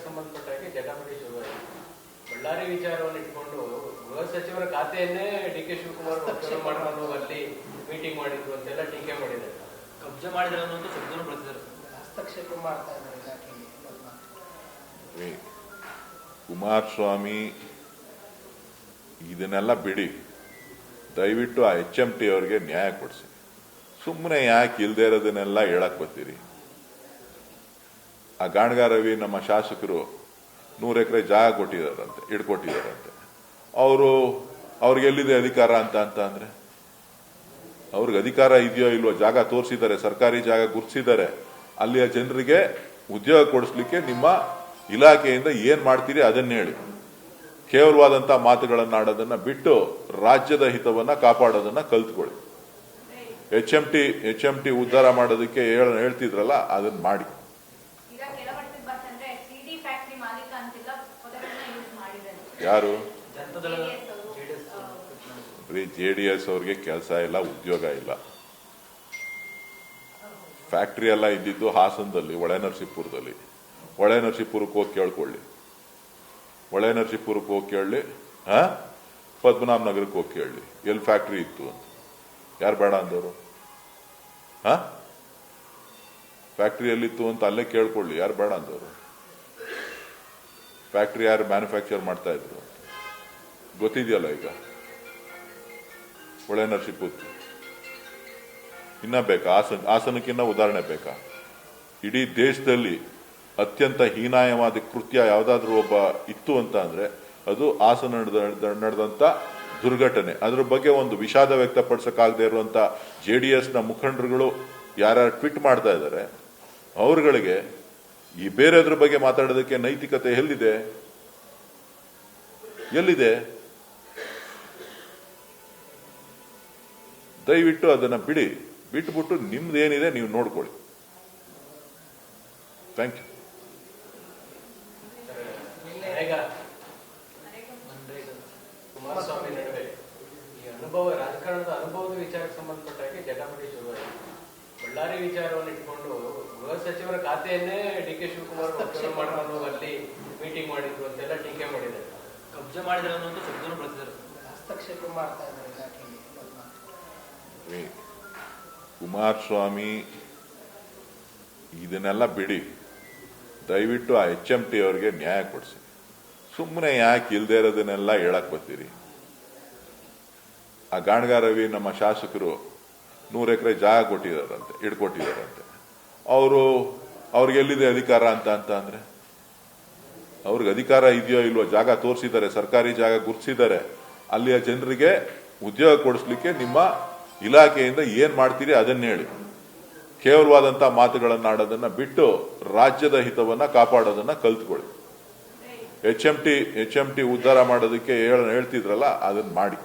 ಸಂಬಂಧಪಟ್ಟ ಹಾಗೆ ಜಟಾಪಟಿ ಶುರುವಾಯಿತು. ಬಳ್ಳಾರಿ ವಿಚಾರವನ್ನು ಇಟ್ಕೊಂಡು ಗೃಹ ಸಚಿವರ ಖಾತೆಯನ್ನೇ ಡಿ.ಕೆ. ಶಿವಕುಮಾರ್ ಮಾಡಿಕೊಂಡು ಅಲ್ಲಿ ಮೀಟಿಂಗ್ ಮಾಡಿದ್ರು ಅಂತೆಲ್ಲ ಟೀಕೆ ಮಾಡಿದ್ದಾರೆ. ಕಬ್ಜೆ ಮಾಡಿದ್ರೆ ಅನ್ನೋದು ಶಬ್ದವನ್ನು ಬಳಸಿದ್ದಾರೆ. ಹಸ್ತಕ್ಷೇಪ ಮಾಡ್ತಾ ಇದ್ದಾರೆ ಇಲಾಖೆಯಲ್ಲಿ. ಕುಮಾರಸ್ವಾಮಿ ಇದನ್ನೆಲ್ಲ ಬಿಡಿ, ದಯವಿಟ್ಟು ಆ HMT ಅವ್ರಿಗೆ ನ್ಯಾಯ ಕೊಡಿಸಿ. ಸುಮ್ಮನೆ ಯಾಕೆ ಇಲ್ದೇ ಇರೋದನ್ನೆಲ್ಲ ಹೇಳಕ್ ಬರ್ತೀರಿ? ಆ ಗಾಣಗ ರವಿ ನಮ್ಮ ಶಾಸಕರು 100 ಎಕರೆ ಜಾಗ ಕೊಟ್ಟಿದಾರಂತೆ, ಇಡ್ಕೊಟ್ಟಿದಾರಂತೆ. ಅವ್ರಿಗೆ ಎಲ್ಲಿದೆ ಅಧಿಕಾರ ಅಂತ ಅಂದ್ರೆ ಅವ್ರಿಗೆ ಅಧಿಕಾರ ಇದೆಯೋ ಇಲ್ವೋ? ಜಾಗ ತೋರಿಸಿದ್ದಾರೆ, ಸರ್ಕಾರಿ ಜಾಗ ಗುರುತಿಸಿದ್ದಾರೆ. ಅಲ್ಲಿಯ ಜನರಿಗೆ ಉದ್ಯೋಗ ಕೊಡಿಸ್ಲಿಕ್ಕೆ ನಿಮ್ಮ ಇಲಾಖೆಯಿಂದ ಏನ್ ಮಾಡ್ತೀರಿ ಅದನ್ನ ಹೇಳಿ. ಕೇವಲವಾದಂತ ಮಾತುಗಳನ್ನ ಆಡೋದನ್ನ ಬಿಟ್ಟು ರಾಜ್ಯದ ಹಿತವನ್ನ ಕಾಪಾಡೋದನ್ನ ಕಲ್ತ್ಕೊಳ್ಳಿ. HMT ಉದ್ಧಾರ ಮಾಡೋದಕ್ಕೆ ಹೇಳ್ತಿದ್ರಲ್ಲ, ಅದನ್ನ ಮಾಡಿ. ಯಾರು? JDS ಅವ್ರಿಗೆ ಕೆಲಸ ಇಲ್ಲ, ಉದ್ಯೋಗ ಇಲ್ಲ. ಫ್ಯಾಕ್ಟ್ರಿ ಎಲ್ಲ ಇದ್ದಿದ್ದು ಹಾಸನದಲ್ಲಿ, ಹೊಳೆನರಸೀಪುರದಲ್ಲಿ. ಹೊಳೆನರಸೀಪುರಕ್ಕೆ ಹೋಗಿ ಕೇಳ್ಕೊಳ್ಳಿ, ಹೊಳೆನರಸೀಪುರಕ್ಕೆ ಹೋಗಿ ಕೇಳಲಿ, ಪದ್ಮನಾಭ ನಗರಕ್ಕೆ ಹೋಗಿ ಕೇಳಲಿ ಎಲ್ಲಿ ಫ್ಯಾಕ್ಟ್ರಿ ಇತ್ತು ಅಂತ. ಯಾರು ಬೇಡ ಅಂದವರು? ಫ್ಯಾಕ್ಟ್ರಿ ಎಲ್ಲಿತ್ತು ಅಂತ ಅಲ್ಲೇ ಕೇಳ್ಕೊಳ್ಳಿ, ಯಾರು ಬೇಡ ಅಂದವರು? ಫ್ಯಾಕ್ಟ್ರಿ ಯಾರು ಮ್ಯಾನುಫ್ಯಾಕ್ಚರ್ ಮಾಡ್ತಾ ಇದ್ರು ಗೊತ್ತಿದೆಯಲ್ಲ ಈಗ. ಹೊಳೆನರಸೀಪುರ ಇನ್ನ ಬೇಕಾ? ಹಾಸನಕ್ಕಿನ್ನ ಉದಾಹರಣೆ ಬೇಕಾ? ಇಡೀ ದೇಶದಲ್ಲಿ ಅತ್ಯಂತ ಹೀನಾಯವಾದ ಕೃತ್ಯ ಯಾವುದಾದ್ರೂ ಒಬ್ಬ ಇತ್ತು ಅಂತ ಅಂದ್ರೆ ಅದು ಹಾಸನ ನಡೆದಂತ ದುರ್ಘಟನೆ. ಅದ್ರ ಬಗ್ಗೆ ಒಂದು ವಿಷಾದ ವ್ಯಕ್ತಪಡಿಸಕ್ಕಾಗದೇ ಇರುವಂತ JDS ನ ಮುಖಂಡರುಗಳು ಯಾರ್ಯಾರು ಟ್ವೀಟ್ ಮಾಡ್ತಾ ಇದ್ದಾರೆ, ಅವ್ರಗಳಿಗೆ ಈ ಬೇರೆದ್ರ ಬಗ್ಗೆ ಮಾತಾಡೋದಕ್ಕೆ ನೈತಿಕತೆ ಎಲ್ಲಿದೆ? ದಯವಿಟ್ಟು ಅದನ್ನ ಬಿಟ್ಬಿಟ್ಟು ನಿಮ್ದೇನಿದೆ ನೀವು ನೋಡ್ಕೊಳ್ಳಿ. Thank you. ಕುಮಾರಸ್ವಾಮಿ ನಡುವೆ ಈ ರಾಜಕಾರಣದ ಅನುಭವದ ವಿಚಾರಕ್ಕೆ ಸಂಬಂಧಪಟ್ಟ ಹಾಗೆ ಜಟಾಪಟಿ ಶುರುವಾಯಿತು. ಬಳ್ಳಾರಿ ವಿಚಾರವನ್ನು ಇಟ್ಕೊಂಡು ಗೃಹ ಸಚಿವರ ಖಾತೆಯನ್ನೇ ಡಿ.ಕೆ. ಶಿವಕುಮಾರ್ ಮಾಡಿಕೊಂಡು ಅಲ್ಲಿ ಮೀಟಿಂಗ್ ಮಾಡಿದ್ರು ಅಂತೆಲ್ಲ ಟೀಕೆ ಮಾಡಿದ್ದಾರೆ. ಕಬ್ಜೆ ಮಾಡಿದ್ರೆ ಅನ್ನೋದು ಶಬ್ದವನ್ನು ಬಳಸಿದ್ದಾರೆ. ಹಸ್ತಕ್ಷೇಪ ಮಾಡ್ತಾ ಇದ್ದಾರೆ ಇಲಾಖೆಯಲ್ಲಿ. ಕುಮಾರಸ್ವಾಮಿ ಇದನ್ನೆಲ್ಲ ಬಿಡಿ, ದಯವಿಟ್ಟು ಆ HMT ಅವ್ರಿಗೆ ನ್ಯಾಯ ಕೊಡಿಸಿ. ಸುಮ್ಮನೆ ಯಾಕೆ ಇಲ್ದೇ ಇರೋದನ್ನೆಲ್ಲ ಹೇಳಕ್ ಬರ್ತೀರಿ? ಆ ಗಾಣಗ ರವಿ ನಮ್ಮ ಶಾಸಕರು 100 ಎಕರೆ ಜಾಗ ಕೊಟ್ಟಿದಾರಂತೆ, ಇಡ್ಕೊಟ್ಟಿದಾರಂತೆ. ಅವ್ರಿಗೆ ಎಲ್ಲಿದೆ ಅಧಿಕಾರ ಅಂತ ಅಂದ್ರೆ ಅವ್ರಿಗೆ ಅಧಿಕಾರ ಇದೆಯೋ ಇಲ್ವೋ? ಜಾಗ ತೋರಿಸಿದ್ದಾರೆ, ಸರ್ಕಾರಿ ಜಾಗ ಗುರುತಿಸಿದ್ದಾರೆ. ಅಲ್ಲಿಯ ಜನರಿಗೆ ಉದ್ಯೋಗ ಕೊಡಿಸ್ಲಿಕ್ಕೆ ನಿಮ್ಮ ಇಲಾಖೆಯಿಂದ ಏನ್ ಮಾಡ್ತೀರಿ ಅದನ್ನ ಹೇಳಿ. ಕೇವಲವಾದಂತ ಮಾತುಗಳನ್ನ ಆಡೋದನ್ನ ಬಿಟ್ಟು ರಾಜ್ಯದ ಹಿತವನ್ನ ಕಾಪಾಡೋದನ್ನ ಕಲ್ತ್ಕೊಳ್ಳಿ. HMT ಉದ್ಧಾರ ಮಾಡೋದಕ್ಕೆ ಹೇಳ್ತಿದ್ರಲ್ಲ, ಅದನ್ನ ಮಾಡಿ.